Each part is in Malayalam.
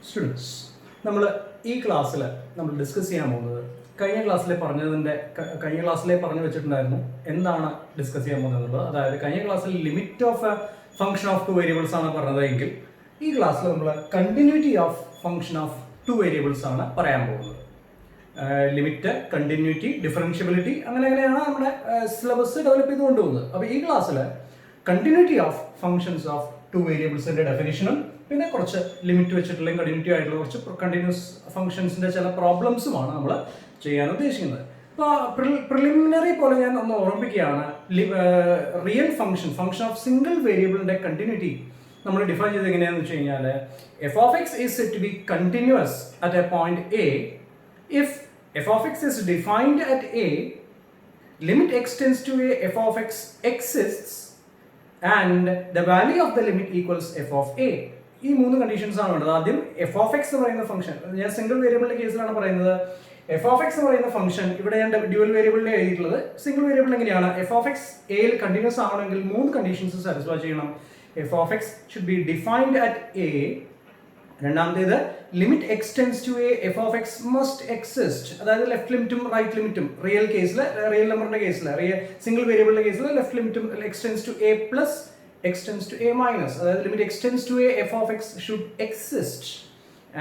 സ്റ്റുഡൻസ്, നമ്മൾ ഈ ക്ലാസ്സിൽ നമ്മൾ ഡിസ്കസ് ചെയ്യാൻ പോകുന്നത് കഴിഞ്ഞ ക്ലാസ്സിലെ പറഞ്ഞു വെച്ചിട്ടുണ്ടായിരുന്നു എന്താണ് ഡിസ്കസ് ചെയ്യാൻ പോകുന്നത് എന്നുള്ളത്. അതായത് കഴിഞ്ഞ ക്ലാസ്സിൽ limit of function of two variables ആണ് പറഞ്ഞതെങ്കിൽ ഈ ക്ലാസ്സിൽ നമ്മൾ continuity of function of two variables ആണ് പറയാൻ പോകുന്നത്. ലിമിറ്റ്, കണ്ടിന്യൂറ്റി, ഡിഫറൻഷ്യബിലിറ്റി അങ്ങനെയാണ് നമ്മുടെ സിലബസ് ഡെവലപ്പ് ചെയ്ത് കൊണ്ടുപോകുന്നത്. അപ്പോൾ ഈ ക്ലാസ്സിൽ continuity of functions of two വേരിയബിൾസിന്റെ ഡെഫിനിഷനും പിന്നെ കുറച്ച് ലിമിറ്റ് വെച്ചിട്ടുള്ള കണ്ടിന്യൂറ്റി ആയിട്ടുള്ള കുറച്ച് കണ്ടിന്യൂസ് ഫംഗ്ഷൻസിന്റെ ചില പ്രോബ്ലംസുമാണ് നമ്മൾ ചെയ്യാൻ ഉദ്ദേശിക്കുന്നത്. അപ്പോൾ പ്രിലിമിനറി പോലെ ഞാൻ ഒന്ന് ഓർമ്മിപ്പിക്കുകയാണ്, റിയൽ ഫംഗ്ഷൻ ഓഫ് സിംഗിൾ വേരിയബിളിന്റെ കണ്ടിന്യൂറ്റി നമ്മൾ ഡിഫൈൻ ചെയ്ത് എങ്ങനെയാണെന്ന് വെച്ച് കഴിഞ്ഞാൽ f of x is said to be continuous at a point a if f of x is defined at a, limit x tends to a, f of x exists and the value of the limit equals f of a. ഈ മൂന്ന് കണ്ടീഷൻസ് ആണ് വേണ്ടത്. ആദ്യം എഫ് ഓഫ് എക്സ് എന്ന് പറയുന്ന ഫംഗ്ഷൻ, ഞാൻ സിംഗിൾ വേരിയബിളിന്റെ കേസിലാണ് പറയുന്നത്. എഫ് ഓഫ് എക്സ് എന്ന് പറയുന്ന ഫംഗ്ഷൻ ഇവിടെ ഞാൻ ഡ്യുവൽ വേരിയബിളിൽ എഴുതിയിട്ടുള്ളത്. സിംഗിൾ വേരിയബിൾ എങ്ങനെയാണ്? എഫ് ഓഫ് എക്സ് എയിൽ കണ്ടിന്യൂസ് ആവണമെങ്കിൽ മൂന്ന് കണ്ടീഷൻസ് സാറ്റിസ്ഫൈ ചെയ്യണം. F of x should be defined at a. രണ്ടാമത്തേത്, limit x tends to a, f of x must exist. അതായത് ലെഫ്റ്റ് ലിമിറ്റും റൈറ്റ് ലിമിറ്റും റിയൽ കേസിൽ, റിയൽ നമ്പറിന്റെ കേസിൽ, സിംഗിൾ വേരിയബിളിന്റെ കേസിൽ ലെഫ്റ്റ് ലിമിറ്റും x tends to a plus x tends to a minus, അതായത് limit x tends to a, f of x should exist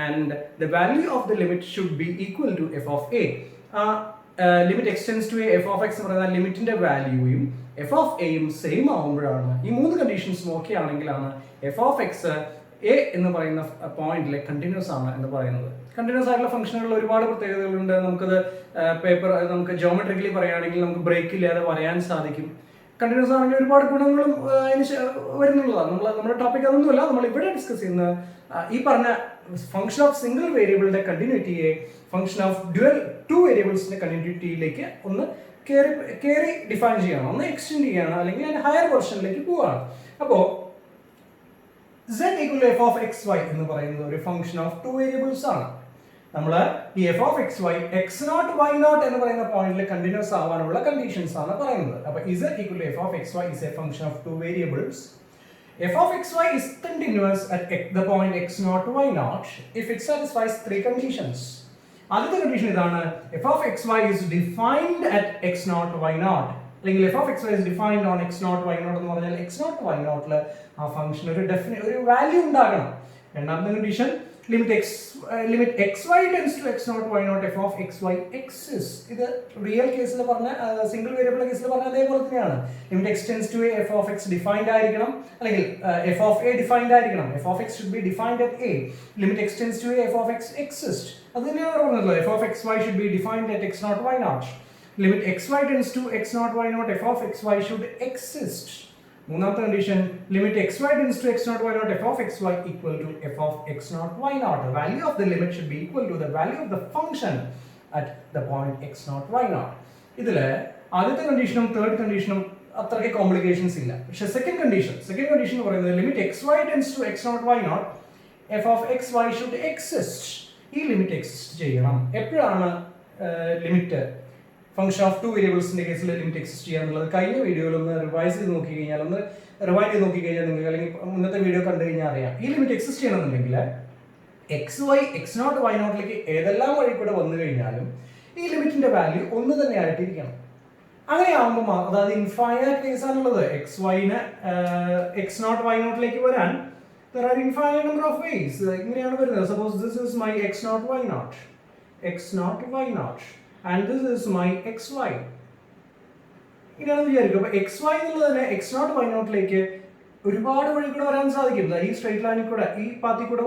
and the value of the limit should be equal to f of a. Limit x tends to a, f of x എന്ന് പറയുന്ന ലിമിറ്റിന്റെ വാല്യൂയും എഫ് ഓഫ് എയും സെയിം ആവുമ്പോഴാണ്, ഈ മൂന്ന് കണ്ടീഷൻസും ഓക്കെ ആണെങ്കിലാണ് എഫ് ഓഫ് എക്സ് എ എന്ന് പറയുന്ന പോയിന്റിൽ കണ്ടിന്യൂസ് ആണ് എന്ന് പറയുന്നത്. കണ്ടിന്യൂസ് ആയിട്ടുള്ള ഫംഗ്ഷനുകളിൽ ഒരുപാട് പ്രത്യേകതകളുണ്ട്. നമുക്ക് ജോമെട്രിക്കലി പറയുകയാണെങ്കിൽ നമുക്ക് ബ്രേക്ക് ഇല്ലാതെ വരയാൻ സാധിക്കും. കണ്ടിന്യൂസ് ആണെങ്കിൽ ഒരുപാട് ഗുണങ്ങളും വരുന്നുള്ളതാണ്. നമ്മുടെ ടോപ്പിക് അതൊന്നുമല്ല. നമ്മൾ ഇവിടെ ഡിസ്കസ് ചെയ്യുന്ന ഈ പറഞ്ഞ ഫംഗ്ഷൻ ഓഫ് സിംഗിൾ വേരിയബിളിന്റെ കണ്ടിന്യൂറ്റിയെ ഫംഗ്ഷൻ ഓഫ് ടു വേരിയബിൾസിന്റെ കണ്ടിന്യൂറ്റിയിലേക്ക് ഒന്ന് കയറി ഡിഫൈൻ ചെയ്യണം, ഒന്ന് എക്സ്റ്റെൻഡ് ചെയ്യണം, അല്ലെങ്കിൽ അതിന്റെ ഹയർ വെർഷനിലേക്ക് പോവുകയാണ്. അപ്പോൾ z equal to f of xy എന്ന് പറയുന്നത് ഒരു ഫംഗ്ഷൻ ഓഫ് ടു വേരിയബിൾസ് ആണ്. നമ്മൾ ഈ f of xy x0 y0 എന്ന് പറയുന്ന പോയിന്റിൽ കണ്ടിന്യൂസ് ആവാനുള്ള കണ്ടീഷൻസ് ആണ് പറയുന്നത്. അപ്പോൾ z equal to f of xy is a function of two variables. f of xy is continuous at the point x0 y0 if it satisfies three conditions. ആദ്യത്തെ കണ്ടീഷൻ ഇതാണ്, f of xy is defined at x0 y0, അല്ലെങ്കിൽ f of xy is defined on x0 y0 എന്ന് പറഞ്ഞാൽ x0 y0 ല് ആ ഫംഗ്ഷൻ ഒരു വാല്യൂ ഉണ്ടാകണം. രണ്ടാമത്തെ condition, limit xy tends to x0 y0 f of xy exists. ഇത് റിയൽ കേസിൽ പറഞ്ഞ സിംഗിൾ വേരിയബിൾ കേസിൽ പറഞ്ഞ അതേപോലെ തന്നെയാണ്. Limit x tends to a, f of x defined ആയിരിക്കണം, അല്ലെങ്കിൽ f of a ഡിഫൈൻഡ് ആയിരിക്കണം. f of x should be defined at a. Limit x tends to a, f of x exists. അത് തന്നെയാണ് പറഞ്ഞത്. f of xy should be defined at x0 y0. Limit xy tends to x0 y0 f of xy should exist. മൂന്നാമത്തെ condition, limit xy tends to x0 y0 f of xy equal to f of x0 y0. The value of the limit should be equal to the value of the function at the point x0 y0. ഇതിൽ ആദ്യത്തെ കണ്ടീഷനും തേർഡ് കണ്ടീഷനും അത്രയ്ക്ക് കോംപ്ലിക്കേഷൻസ് ഇല്ല. പക്ഷേ സെക്കൻഡ് കണ്ടീഷൻ എന്ന് പറയുന്നത് limit xy tends to x0 y0 f of xy should exist. ഈ ലിമിറ്റ് എക്സിസ്റ്റ് ചെയ്യണം. എപ്പോഴാണ് ലിമിറ്റ് ഫംഗ്ഷൻ ഓഫ് ടു വേരിയബിൾസിന്റെ കേസിൽ ലിമിറ്റ് എക്സിസ്റ്റ് ചെയ്യാന്നുള്ളത് കഴിഞ്ഞ വീഡിയോയിൽ ഒന്ന് റിവൈൻഡ് ചെയ്ത് നോക്കി കഴിഞ്ഞാൽ നിങ്ങൾക്ക്, അല്ലെങ്കിൽ മുന്നത്തെ വീഡിയോ കണ്ടു കഴിഞ്ഞാൽ അറിയാം. ഈ ലിമിറ്റ് എക്സിസ്റ്റ് ചെയ്യണമെന്നുണ്ടെങ്കിൽ x0 y0ലേക്ക് ഏതെല്ലാം വഴി കൂടെ വന്നു കഴിഞ്ഞാലും ഈ ലിമിറ്റിന്റെ വാല്യൂ ഒന്ന് തന്നെ ആയിട്ടിരിക്കണം. അങ്ങനെ ആകുമ്പോൾ, അതായത് ഇൻഫൈനൈറ്റ് കേസ് ആണുള്ളത്. x0 y0ലേക്ക് വരാൻ there are infinite number of ways. ഇങ്ങനെയാണ് വരുന്നത്. Suppose this is my x0 y0 and this is my xy. ഇങ്ങനെയാണെന്ന് വിചാരിക്കും. അപ്പോൾ xy എന്നുള്ളത് തന്നെ x0 y0ലേക്ക് ഒരുപാട് വഴി കൂടെ വരാൻ സാധിക്കും. ഈ സ്ട്രെയിറ്റ് ലൈനിൽ കൂടെ, ഈ പാത്തിൽ കൂടെ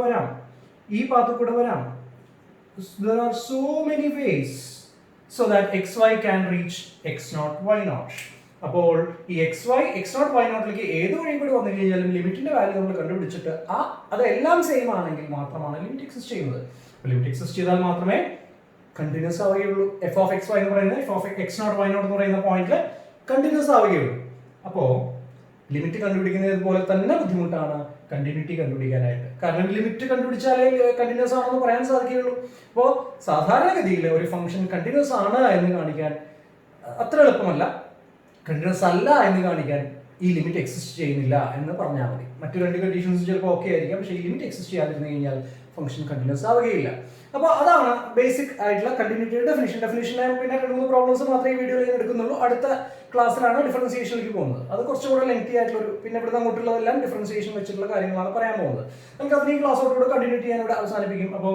വരാം. There are so many ways so that xy can reach x0 y0. അപ്പോൾ ഈ x0 y0ലേക്ക് ഏത് വഴി കൂടി വന്നു കഴിഞ്ഞാലും ലിമിറ്റിന്റെ വാല്യൂ നമ്മൾ കണ്ടുപിടിച്ചിട്ട് അതെല്ലാം സെയിം ആണെങ്കിൽ മാത്രമാണ് ലിമിറ്റ് എക്സിസ്റ്റ് ചെയ്യുന്നത്. ലിമിറ്റ് എക്സിസ്റ്റ് ചെയ്താൽ മാത്രമേ കണ്ടിന്യൂസ് ആവുകയുള്ളൂ. f of xy എന്ന് പറയുന്നത് f of x0 y0 എന്ന് പറയുന്ന പോയിന്റിൽ കണ്ടിന്യൂസ് ആവുകയുള്ളൂ. അപ്പോൾ ലിമിറ്റ് കണ്ടുപിടിക്കുന്നത് പോലെ തന്നെ ബുദ്ധിമുട്ടാണ് കണ്ടിന്യൂറ്റി കണ്ടുപിടിക്കാനായിട്ട്. കാരണം ലിമിറ്റ് കണ്ടുപിടിച്ചാലേ കണ്ടിന്യൂസ് ആണെന്ന് പറയാൻ സാധിക്കുകയുള്ളൂ. അപ്പോൾ സാധാരണഗതിയിൽ ഒരു ഫംഗ്ഷൻ കണ്ടിന്യൂസ് ആണ് എന്ന് കാണിക്കാൻ അത്ര എളുപ്പമല്ല. കണ്ടിന്യൂസ് അല്ല എന്ന് കാണിക്കാൻ ഈ ലിമിറ്റ് എക്സിസ്റ്റ് ചെയ്യുന്നില്ല എന്ന് പറഞ്ഞാൽ മതി. മറ്റു രണ്ട് കണ്ടീഷൻസ് ചിലപ്പോൾ ഓക്കെ ആയിരിക്കാം, പക്ഷേ ഈ ലിമിറ്റ് എക്സിസ്റ്റ് ചെയ്യാതിരുന്നു കഴിഞ്ഞാൽ ഫംഗ്ഷൻ കണ്ടിന്യൂസ് ആവുകയില്ല. അപ്പോൾ അതാണ് ബേസിക് ആയിട്ടുള്ള കണ്ടിന്യൂറ്റിയുടെ ഡെഫിനിഷനെ പിന്നെ 2-3 പ്രോബ്ലംസ് മാത്രമേ ഈ വീഡിയോയിൽ എടുക്കുന്നുള്ളൂ. അടുത്ത ക്ലാസ്സിലാണ് ഡിഫറൻസിയേഷനിലേക്ക് പോകുന്നത്. അത് കുറച്ചുകൂടെ ലെങ്തി ആയിട്ടുള്ള പിന്നെ ഇവിടുന്ന് അങ്ങോട്ടുള്ളതെല്ലാം ഡിഫറൻസിയേഷൻ വെച്ചിട്ടുള്ള കാര്യങ്ങളാണ് പറയാൻ പോകുന്നത്. നമുക്ക് അതിന് ഈ ക്ലാസ്സോടുകൂടെ കണ്ടിന്യൂറ്റി ചെയ്യാൻ ഇവിടെ അവസാനിപ്പിക്കും. അപ്പോൾ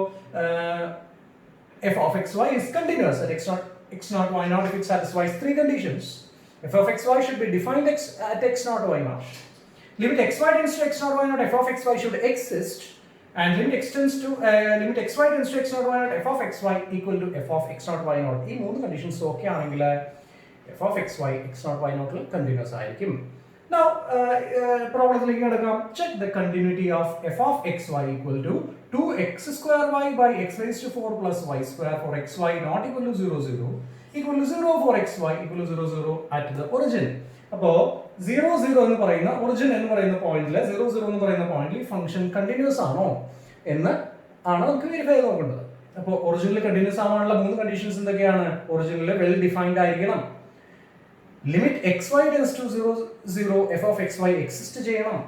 f of xy is continuous at x0 y0 if it satisfies 3 conditions. f of xy should be defined at x0 y0. Limit xy tends to x0 y0 f of xy should exist, and limit xy tends to x0 y0 f of xy equal to f of x0 y0. ഈ മൂന്ന് കണ്ടീഷൻസ് ഓക്കെ ആണെങ്കിൽ f of xy x0 y0 ൽ കണ്ടിന്യൂസ് ആയിരിക്കും. Now പ്രോബ്ലത്തിലേക്ക് കിടക്കാം. Check the continuity of f of xy equal to 2x square y by x raised to 4 plus y square for xy not equal to 0 0 equal to 0 for xy equal to 0 0 at the origin. അപ്പോൾ 0 0 എന്ന് പറയുന്ന ഒറിജിൻ എന്ന് പറയുന്ന പോയിന്റിൽ 0 0 എന്ന് പറയുന്ന പോയിന്റിൽ ഫംഗ്ഷൻ കണ്ടിന്യൂസ് ആണോ എന്ന് ആണ് നമുക്ക് വെരിഫൈ ചെയ്ത് നോക്കേണ്ടത്. അപ്പോൾ ഒറിജിനിൽ കണ്ടിന്യൂസ് ആവാനുള്ള മൂന്ന് കണ്ടീഷൻസ് എന്തൊക്കെയാണ്? ഒറിജിനിൽ വെൽ ഡിഫൈൻഡ് ആയിരിക്കണം, limit xy tends to 0 0 f of xy exist ചെയ്യണം,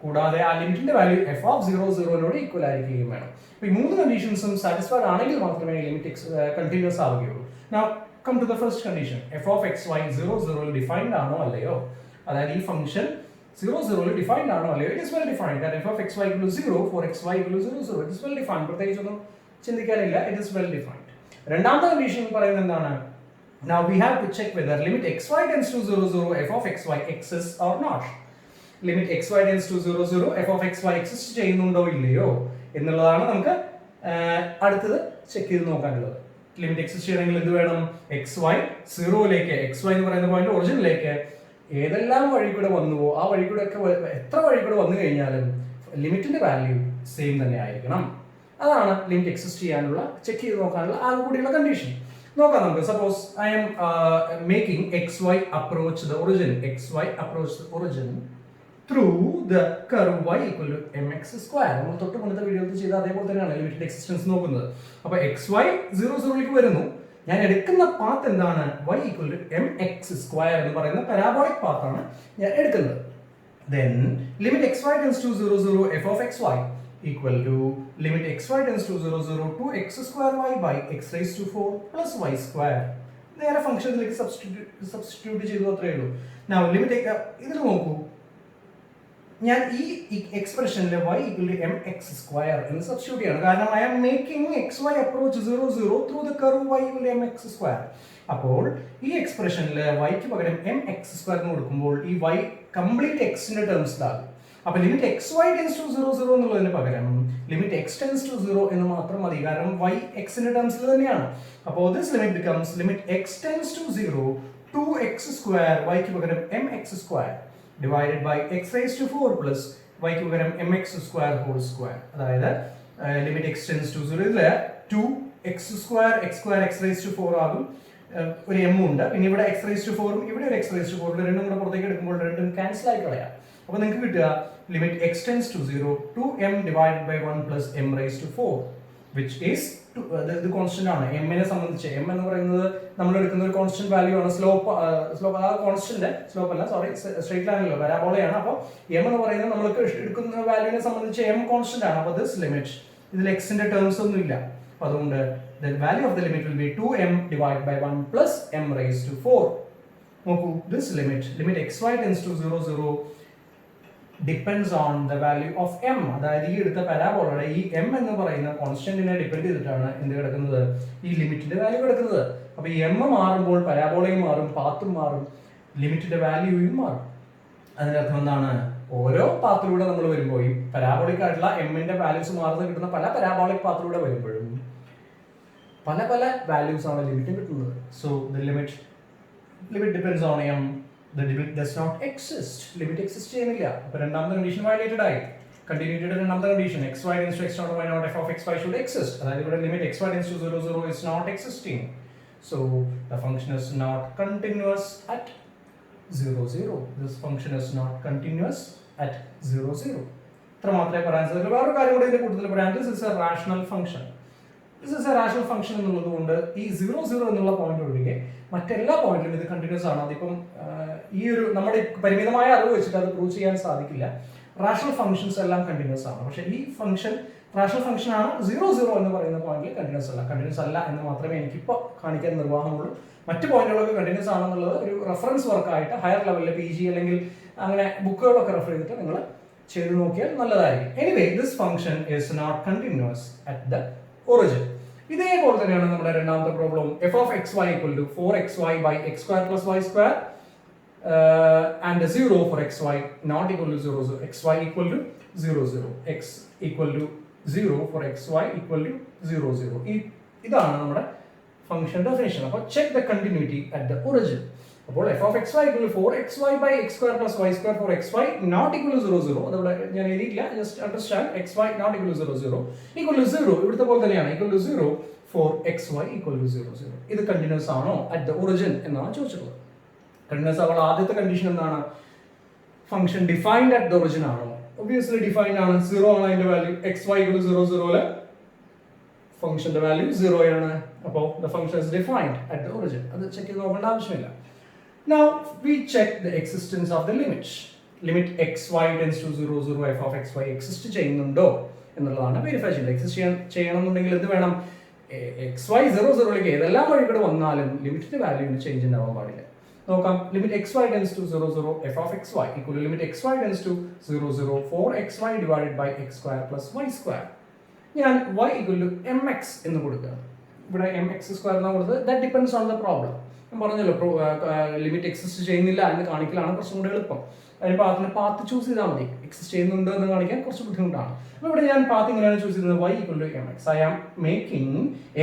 കൂടാതെ ആ ലിമിറ്റിന്റെ വാല്യൂ f of 0 0 നോട് ഈക്വൽ ആയിരിക്കുകയും വേണം. അപ്പോൾ ഈ മൂന്ന് കണ്ടീഷൻസും സാറ്റിസ്ഫൈഡ് ആണെങ്കിൽ മാത്രമേ ലിമിറ്റ് കണ്ടിന്യൂസ് ആവുകയുള്ളൂ. Now come to the first condition. f of xy 0 0 ൽ ഡിഫൈൻഡ് ആണോ അല്ലയോ? അതായത് ഈ ഫംഗ്ഷൻ 0 0 ൽ ഡിഫൈൻഡ് ആണോ അല്ലയോ? It is well defined that f of xy equal to 0 for xy equal to 0 0. It is well defined. പ്രത്യേകിച്ചൊന്നും ചിന്തിക്കാനില്ല. It is well defined. രണ്ടാമത്തെ കണ്ടീഷൻ പറയുന്നത് എന്താണ്? Now we have to check whether limit xy tends to 0 0 f of xy exists or not. Limit xy tends to 0 0 f of xy exist ചെയ്യുന്നുണ്ടോ ഇല്ലയോ എന്നുള്ളതാണ് നമുക്ക് അടുത്തത് ചെക്ക് ചെയ്ത് നോക്കാനുള്ളത്. ലിമിറ്റ് എക്സിസ്റ്റ് ചെയ്യണമെങ്കിൽ എന്ത് വേണം? xy 0ലേക്ക്, xy എന്ന് പറയുന്ന പോയിന്റ് ഒറിജിനിലേക്ക് ഏതെല്ലാം വഴി കൂടെ വന്നുവോ ആ വഴി കൂടെ ഒക്കെ എത്ര വഴി കൂടെ വന്നു കഴിഞ്ഞാലും ലിമിറ്റിന്റെ വാല്യൂ സെയിം തന്നെ ആയിരിക്കണം. അതാണ് ലിമിറ്റ് എക്സിസ്റ്റ് ചെയ്യാനുള്ള ചെക്ക് ചെയ്ത് നോക്കാനുള്ള ആ കൂടിയുള്ള കണ്ടീഷൻ. നോക്കാം നമുക്ക്. Suppose I M making xy approach the origin, xy approach the origin through the curve y equal to mx square. നമ്മൾ തൊട്ട് മുന്നത്തെ വീഡിയോയിൽ ചെയ്ത അതേപോലെ തന്നെയാണ് ലിമിറ്റിന്റെ എക്സിസ്റ്റൻസ് നോക്കുന്നത്. അപ്പോൾ xy 0 0 ലേക്ക് വരുന്നു, ഞാൻ എടുക്കുന്ന പാത്ത് എന്താണ്? y equal to mx square എന്ന് പറയുന്ന പാരാബോളിക് പാത്താണ് ഞാൻ എടുക്കുന്നത്. Then limit xy tends to 0 0 f of xy equal to limit xy tends to 0 0 2x square y by x raised to 4 plus y square. നേരെ ഫംഗ്ഷനിലേക്ക് സബ്സ്റ്റിറ്റ്യൂട്ട് ചെയ്തു അത്രേ ഉള്ളൂ. Now limit ഇതിൽ നോക്കൂ, ഞാൻ ഈ എക്സ്പ്രഷനിൽ y equal to mx square എന്ന് സബ്സ്റ്റിറ്റ്യൂട്ട് ചെയ്യണം. കാരണം I am making xy approach 0 0 through the curve y equal to mx square. അപ്പോൾ ഈ എക്സ്പ്രഷനിൽ y ക്ക് പകരം mx square എന്ന് കൊടുക്കുമ്പോൾ ഈ y കംപ്ലീറ്റ് x ന്റെ ടേംസിലാകും. അപ്പോൾ ലിമിറ്റ് xy tends to 0 0 എന്നുള്ളതിന് പകരം ലിമിറ്റ് x tends to 0 എന്ന് മാത്രം മതി. കാരണം y x ന്റെ ടേംസിൽ തന്നെയാണ്. അപ്പോൾ this limit becomes limit x tends to 0 2x square y ക്ക് പകരം mx square divided by x raised to 4 plus y ക്ക് പകരം mx square whole square. അതായത് ലിമിറ്റ് x tends to 0 ഇതിൽ 2x square x raised to 4 ആകും, ഒരു m ഉണ്ട്, പിന്നെ ഇവിടെ x raised to 4 ഉം ഇവിടെ ഒരു x raised to 4 ഉം രണ്ടും കൂടെ പുറത്തേക്ക് എടുക്കുമ്പോൾ രണ്ടും ക്യാൻസൽ ആയി കളയാം. അപ്പോൾ നിങ്ങൾക്ക് കിട്ടുക limit x tends to 0 2m divided by 1 plus m raised to 4 which is ഇത് കോൺസ്റ്റന്റ് ആണ്. m നെ സംബന്ധിച്ച് m എന്ന് പറയുന്നത് നമ്മൾ എടുക്കുന്ന ഒരു കോൺസ്റ്റന്റ് വാല്യൂ ആണ്. സ്ലോപ്പ് ആ കോൺസ്റ്റന്റ് സ്ലോപ്പ് അല്ല, സോറി, സ്ട്രെയിറ്റ് ലൈനിലോ പരാബോളയാണ്. അപ്പോൾ m എന്ന് പറയുന്നത് നമ്മൾക്ക് എടുക്കുന്ന വാല്യൂവിനെ സംബന്ധിച്ച് m കോൺസ്റ്റന്റ് ആണ്. അപ്പോൾ ദിസ് ലിമിറ്റ് ഇതിൽ x ന്റെ ടേംസ് ഒന്നും ഇല്ല. അപ്പോൾ അതുകൊണ്ട് the value of the limit will be 2m divided by 1 plus m raised to 4. നോക്കൂ, this limit xy tends to 0 0 depends on the value of m. അതായത് ഈ എടുത്ത പാരാബോളയുടെ ഈ m എന്ന് പറയുന്ന കോൺസ്റ്റന്റിനെ ഡിപെൻഡ് ചെയ്തിട്ടാണ് എന്ത് കിടക്കുന്നത്? ഈ ലിമിറ്റിന്റെ വാല്യൂ കിടക്കുന്നത്. അപ്പോൾ ഈ m മാറുമ്പോൾ പരാബോളയും മാറും, പാത്തും മാറും, ലിമിറ്റിന്റെ വാല്യൂയും മാറും. അതിന്റെ അർത്ഥം എന്താണ്? ഓരോ പാത്തിലൂടെ നമ്മൾ വരുമ്പോൾ ഈ പരാബോളിക് ആയിട്ടുള്ള m ന്റെ വാല്യൂസ് മാറുന്ന കിട്ടുന്ന പല പരാബോളിക് പാത്തിലൂടെ വരുമ്പോഴും പല പല വാല്യൂസ് ആണ് ലിമിറ്റ് കിട്ടുന്നത്. So the limit depends on m. The limit does not exist. Limit exist ചെയ്യുന്നില്ല. അപ്പോൾ രണ്ടാമത്തെ കണ്ടീഷൻ വയലേറ്റഡ് ആയി. കണ്ടിന്യൂറ്റിയുടെ രണ്ടാമത്തെ condition xy tends to x0 y0 f of xy should exist. അതായത് ഇവിടെ limit xy tends to 0 0 is not existing. So the function is not continuous at 0 0. This function is not continuous at 0 0. ഇത്ര മാത്രമേ പറയാൻ സാധിക്കൂ. വേറൊരു കാര്യം കൂടെ ഇതിന്റെ കൂട്ടത്തിൽ പറയാൻ, this is a rational function. This is a rational function എന്നുള്ളതുകൊണ്ട് ഈ 0 0 എന്നുള്ള പോയിന്റ് ഒഴികെ മറ്റെല്ലാ പോയിന്റിലും ഇത് കണ്ടിന്യൂസ് ആണ്. അതിപ്പം ഈ ഒരു നമ്മുടെ പരിമിതമായ അറിവ് വെച്ചിട്ട് അത് പ്രൂവ് ചെയ്യാൻ സാധിക്കില്ല. റാഷണൽ ഫംഗ്ഷൻസ് എല്ലാം കണ്ടിന്യൂസ് ആണ്. പക്ഷേ ഈ ഫംഗ്ഷൻ റാഷണൽ ഫംഗ്ഷൻ ആണ്. 0 0 എന്ന് പറയുന്ന പോയിന്റിൽ കണ്ടിന്യൂസ് അല്ല. കണ്ടിന്യൂസ് അല്ല എന്ന് മാത്രമേ എനിക്കിപ്പോൾ കാണിക്കാൻ നിർവാഹമുള്ളൂ. മറ്റ് പോയിന്റുകളൊക്കെ കണ്ടിന്യൂസ് ആണെന്നുള്ളത് ഒരു റെഫറൻസ് വർക്കായിട്ട് ഹയർ ലെവലിൽ PG അല്ലെങ്കിൽ അങ്ങനെ ബുക്കുകളൊക്കെ റെഫർ ചെയ്തിട്ട് നിങ്ങൾ ചെയ്ത് നോക്കിയാൽ നല്ലതായിരിക്കും. Anyway this function is not continuous at the origin. ഇതേപോലെ തന്നെയാണ് നമ്മുടെ രണ്ടാമത്തെ problem. f of xy equal to 4xy by x square plus y square and 0 for xy not equal to 0 0 xy equal to 0 0 x equal to 0 for xy equal to 0 0. ഇതാണ് നമ്മുടെ ഫംഗ്ഷൻ ഡെഫിനിഷൻ. അപ്പോൾ check the continuity at the origin. അപ്പോൾ f of xy equal to 4xy by x square plus y square for xy not equal to 0 0. അതവിടെ ഞാൻ എഴുതിയില്ല, just understand. xy not equal to 0 0 equal to 0 ഇവിടുത്തെ പോലെ തന്നെയാണ്. equal to 0 for xy equal to 0 0. ഇത് കണ്ടിന്യൂസ് ആണോ അറ്റ് ദ ഒറിജിൻ എന്നാണ് ചോദിച്ചിട്ടുള്ളത്. കണ്ടിന്യൂസ് ആവുള്ള ആദ്യത്തെ കണ്ടീഷൻ എന്താണ്? Function defined at the origin ആണോ? ഒബ്വിയസ്ലി ഡിഫൈൻഡ് ആണ്. 0 ആണ് അതിന്റെ വാല്യൂ. xy equal to 0 0 ഫംഗ്ഷന്റെ വാല്യൂ 0 ആണ്. അപ്പോൾ the function is defined at the origin. അത് ചെക്ക് ചെയ്ത് നോക്കേണ്ട ആവശ്യമില്ല. Now we check the existence of the limit. Limit xy tends to 0 0 f of xy exist ചെയ്യുന്നുണ്ടോ എന്നുള്ളതാണ് വെരിഫൈ ചെയ്യുന്നത്. എക്സിസ്റ്റ് ചെയ്യണമെന്നുണ്ടെങ്കിൽ എന്ത് വേണം? xy 0 0ലേക്ക് ഏതെല്ലാം വഴികൾ വന്നാലും ലിമിറ്റിന്റെ വാല്യൂവിന് ചേഞ്ച് ഉണ്ടാവാൻ പാടില്ല. നോക്കാം. Limit xy tends to 0 0 f of xy equal to limit xy tends to 0 0 4xy divided by x square plus y square. ഞാൻ y equal to mx എന്ന് കൊടുക്കുക. ഇവിടെ mx square എന്നാണ് കൊടുത്തത്. That depends on the problem. ഞാൻ പറഞ്ഞല്ലോ, ലിമിറ്റ് എക്സിസ്റ്റ് ചെയ്യുന്നില്ല എന്ന് കാണിക്കലാണ് കുറച്ചും കൂടെ എളുപ്പം. അതിന് പാത്ത് ചൂസ് ചെയ്താൽ മതി. എക്സിസ്റ്റ് ചെയ്യുന്നുണ്ട് എന്ന് കാണിക്കാൻ കുറച്ച് ബുദ്ധിമുട്ടാണ്. അപ്പോൾ ഇവിടെ ഞാൻ പാത്ത് ഇങ്ങനെയാണ് ചൂസ് ചെയ്യുന്നത്. y equal to mx. I am making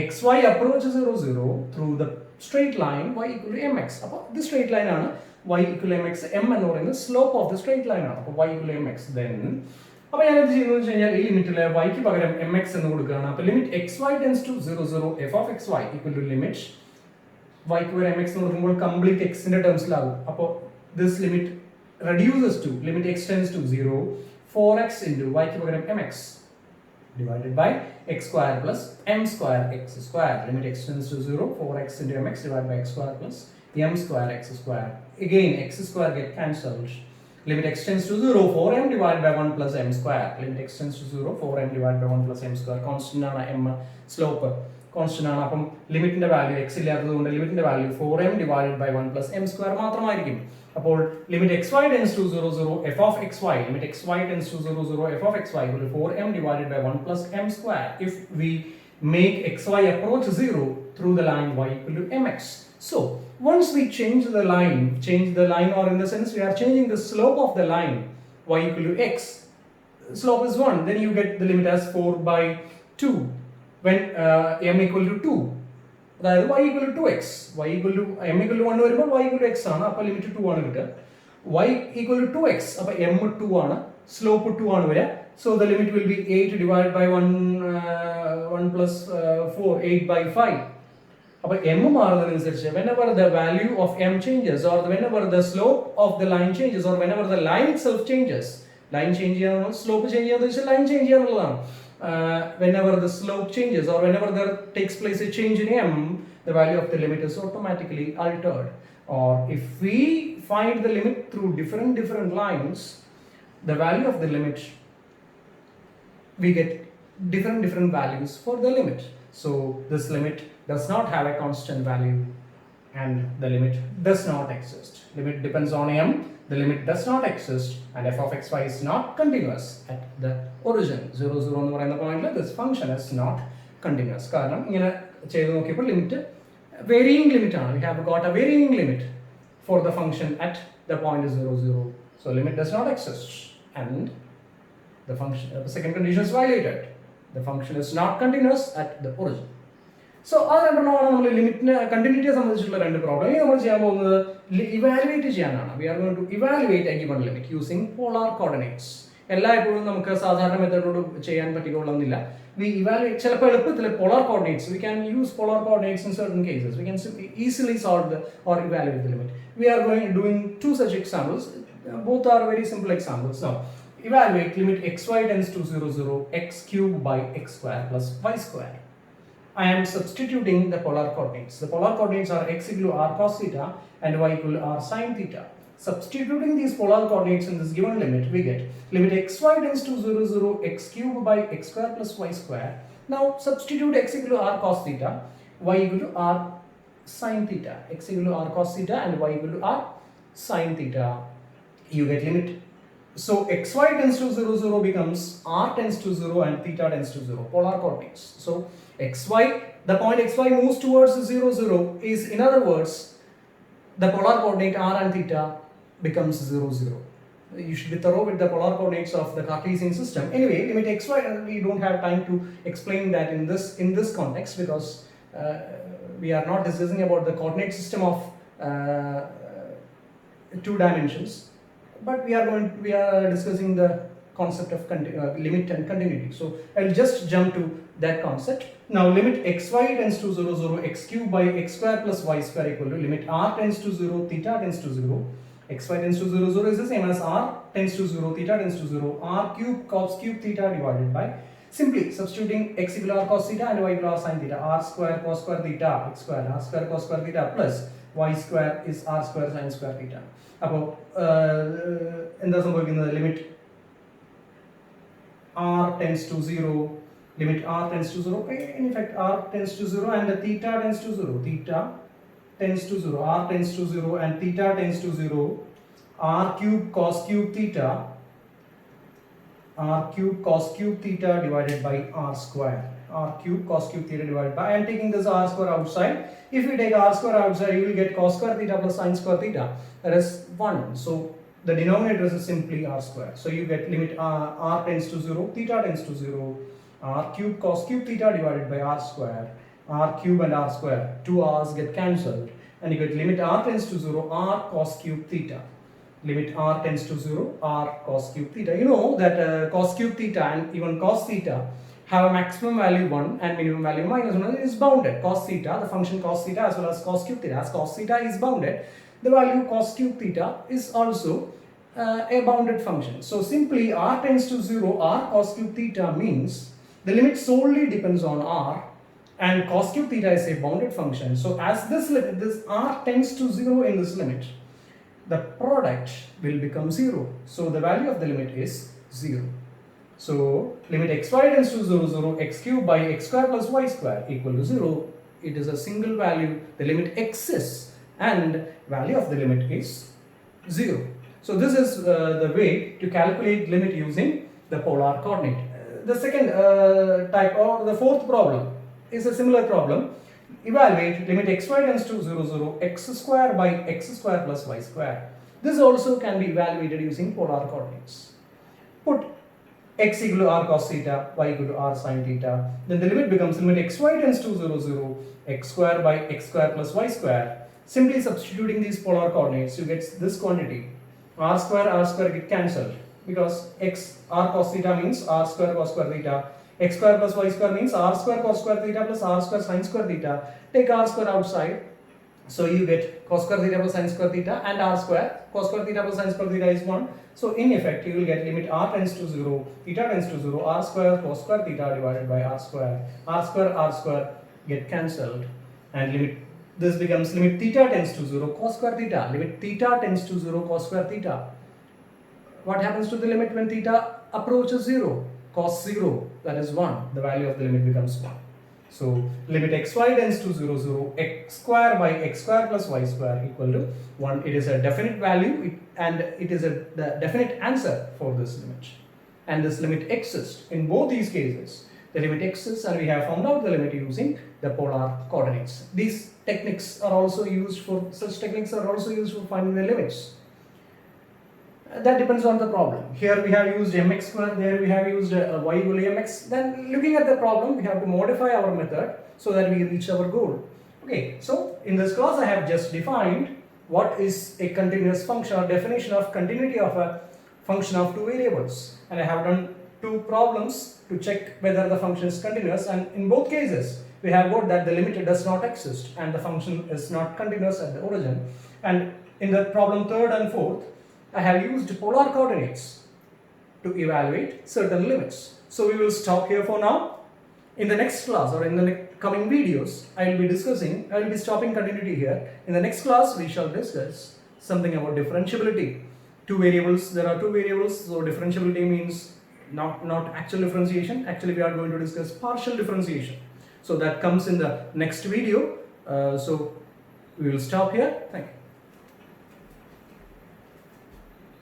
xy approach 0 0 through the straight line y equal to mx. അപ്പോൾ ഇത് സ്ട്രേറ്റ് ലൈൻ ആണ്. y equal to mx. m എന്ന് പറയുന്നത് slope of the straight line ആണ്. അപ്പോൾ y equal to mx. Then അപ്പോൾ ഞാൻ എന്ത് ചെയ്യുന്നത് വെച്ച് കഴിഞ്ഞാൽ ഈ ലിമിറ്റിലെ y-ക്ക് പകരം mx എന്ന് കൊടുക്കുകയാണ്. അപ്പോൾ limit xy tends to 0 0 f of xy equal to limit y-ക്ക് പകരം mx എന്ന് കൊടുക്കുമ്പോൾ കംപ്ലീറ്റ് എക്സിന്റെ ടേംസിലാകും. അപ്പോൾ this limit reduces to limit x tends to 0 4x into y-ക്ക് പകരം mx divided by x square plus m square x square. Limit x tends to 0 4x into mx divided by x square plus m square x square. Again x square get cancelled. Limit x tends to 0 4m divided by 1 plus m square. Limit x tends to 0 4m divided by 1 plus m square. Constant ആണ് m, സ്ലോപ്പ് കോൺസ്റ്റന്റ് ആണ്. അപ്പം ലിമിറ്റിന്റെ വാല്യൂ x ഇല്ലാത്തതുകൊണ്ട് ലിമിറ്റിന്റെ value 4m divided by 1 plus m square മാത്രമായിരിക്കും. അപ്പോൾ limit xy tends to 0 0 f of xy, limit xy tends to 0 0 f of xy equal to 4m divided by 1 plus m square if we make xy approach 0 through the line y equal to mx. So once we change the line, or in the sense we are changing the slope of the line y equal to x, slope is 1, then you get the limit as 4 by 2 when m equal to 2. അതായത് y equal to 2x, y equal to m equal to 1 വരുമ്പോൾ y equal to x ആണ്. അപ്പോൾ ലിമിറ്റ് 2 ആണ് കിട്ടുക. y equal to 2x, അപ്പോൾ m 2 ആണ്, സ്ലോപ്പ് 2 ആണ് വരിക. So the limit will be 8 divided by 1 plus 4, 8 by 5. അപ്പോൾ m മാറുന്നതിനനുസരിച്ച് whenever the value of m changes, or whenever the slope of the line changes, or whenever the line itself changes, line change ചെയ്യാനുള്ള സ്ലോപ്പ് ചേഞ്ച് ചെയ്യാന്ന് വെച്ചാൽ ലൈൻ ചേഞ്ച് ചെയ്യാന്നുള്ളതാണ്. Whenever the slope changes, or whenever there takes place a change in m, the value of the limit is automatically altered. Or if we find the limit through different lines, the value of the limit, we get different values for the limit. So this limit does not have a constant value and the limit does not exist. Limit depends on m, the limit does not exist, and f of xy is not continuous at the origin. 0 0 എന്ന് പറയുന്ന പോയിന്റിൽ this function is not continuous. കാരണം ഇങ്ങനെ ചെയ്തു നോക്കിയപ്പോൾ ലിമിറ്റ് varying ലിമിറ്റ് ആണ്. We have got a varying limit for the function at the point 0 0. So limit does not exist and the function, the second condition is violated. The function is not continuous at the origin. So അത് രണ്ടെണ്ണമാണ് നമ്മൾ ലിമിറ്റിന് കണ്ടിന്യൂറ്റിയെ സംബന്ധിച്ചുള്ള രണ്ട് പ്രോബ്ലം. ഇനി നമ്മൾ ചെയ്യാൻ പോകുന്നത് ഇവാലുവേറ്റ് ചെയ്യാനാണ്. We are going to evaluate a given limit using polar coordinates. എല്ലായ്പ്പോഴും നമുക്ക് സാധാരണ മെത്തേഡോട് ചെയ്യാൻ പറ്റിക്കൊള്ളുന്നില്ല. വി ഇവാലുവേറ്റ് ചിലപ്പോൾ എളുപ്പത്തിൽ polar coordinates, we can use polar coordinates in certain cases. We can easily solve the or evaluate the limit. We are doing two such examples. Both are very simple examples. Now evaluate limit xy tends to 0 0 x cube by x square plus y square. I am substituting the polar coordinates. The polar coordinates are x equal to r cos theta and y equal to r sin theta. Substituting these polar coordinates in this given limit, we get limit xy tends to 0, 0, x cube by x square plus y square. Now substitute x equal to r cos theta, y equal to r sin theta. X equal to r cos theta and y equal to r sin theta. You get limit. So xy tends to 0, 0 becomes r tends to 0 and theta tends to 0. Polar coordinates. So xy, the point xy moves towards 0, 0 is, in other words, the polar coordinate r and theta becomes 0, 0. You should be thorough with the polar coordinates of the Cartesian system. Anyway, limit xy, we don't have time to explain that in this context, because we are not discussing about the coordinate system of 2 dimensions, but we are discussing the concept of limit and continuity. So I'll just jump to that concept. Now limit xy tends to 0, 0, x cube by x square plus y square equal to limit r tends to 0, theta tends to 0. Xy tends to 0, 0 is the same as r tends to 0, theta tends to 0, r cube cos cube theta divided by, simply substituting x equal to r cos theta and y equal to r sin theta, r square cos square theta x square, r square cos square theta plus y square is r square sin square theta. അപ്പോൾ എന്താ സംഭവിക്കുന്നത്? Limit r tends to 0, limit r tends to 0, in effect r tends to 0 and theta tends to 0, theta tends to 0, r tends to 0 and theta tends to 0, r cube cos cube theta divided by r square, r cube cos cube theta divided by, I am taking this r square outside. If we take r square outside, you will get cos square theta plus sin square theta, that is 1. So the denominator is simply r square. So you get limit r tends to 0, theta tends to 0, r cube cos cube theta divided by r square, r cube and r square, 2 r's get cancelled, and you get limit r tends to 0, r cos cube theta. Limit r tends to 0, r cos cube theta. You know that cos cube theta and even cos theta have a maximum value 1 and minimum value minus 1. It is bounded. Cos theta, the function cos theta as well as cos cube theta. As cos theta is bounded, the value cos cube theta is also a bounded function. So simply r tends to 0, r cos cube theta means the limit solely depends on r, and cos cube theta is a bounded function. So as this r tends to 0 in this limit, the product will become 0. So the value of the limit is 0. So limit xy tends to 0, 0, x cube by x square plus y square equal to 0. It is a single value. The limit exists and value of the limit is 0. So this is the way to calculate limit using the polar coordinate. The second type, or the fourth problem, is a similar problem. Evaluate limit xy tends to 0, 0, x square by x square plus y square. This also can be evaluated using polar coordinates. Put x equal to r cos theta, y equal to r sin theta. Then the limit becomes limit xy tends to 0, 0, x square by x square plus y square. Simply substituting these polar coordinates, you get this quantity. R square get cancelled, because r cos theta means r square cos square theta, x square plus y square means r square cos square theta plus r square sin square theta. Take r square outside, so you get cos square theta plus sin square theta, and r square cos square theta plus sin square theta is 1. So in effect you will get limit r tends to 0, theta tends to 0, r square cos square theta divided by r square get cancelled, and this becomes limit theta tends to 0, cos square theta. Limit theta tends to 0, cos square theta. What happens to the limit when theta approaches 0? Cos 0, that is 1. The value of the limit becomes 1. So limit xy tends to 0, 0, x square by x square plus y square equal to 1. It is a definite value and it is the definite answer for this limit. And this limit exists in both these cases. The limit exists and we have found out the limit using the polar coordinates. These techniques are also used for finding the limits. That depends on the problem. Here we have used mx square, there we have used y equal to mx. Then looking at the problem, we have to modify our method so that we reach our goal. Okay, so in this class I have just defined what is a continuous function, or definition of continuity of a function of 2 variables. And I have done 2 problems to check whether the function is continuous, and in both cases we have got that the limit does not exist and the function is not continuous at the origin. And in the problem 3rd and 4th, I have used polar coordinates to evaluate certain limits. So we will stop here for now. In the next class, or in the coming videos, I will be stopping continuity here. In the next class we shall discuss something about differentiability. Two variables, there are two variables, so differentiability means not actual differentiation. Actually, we are going to discuss partial differentiation. So that comes in the next video. So we will stop here. Thank you.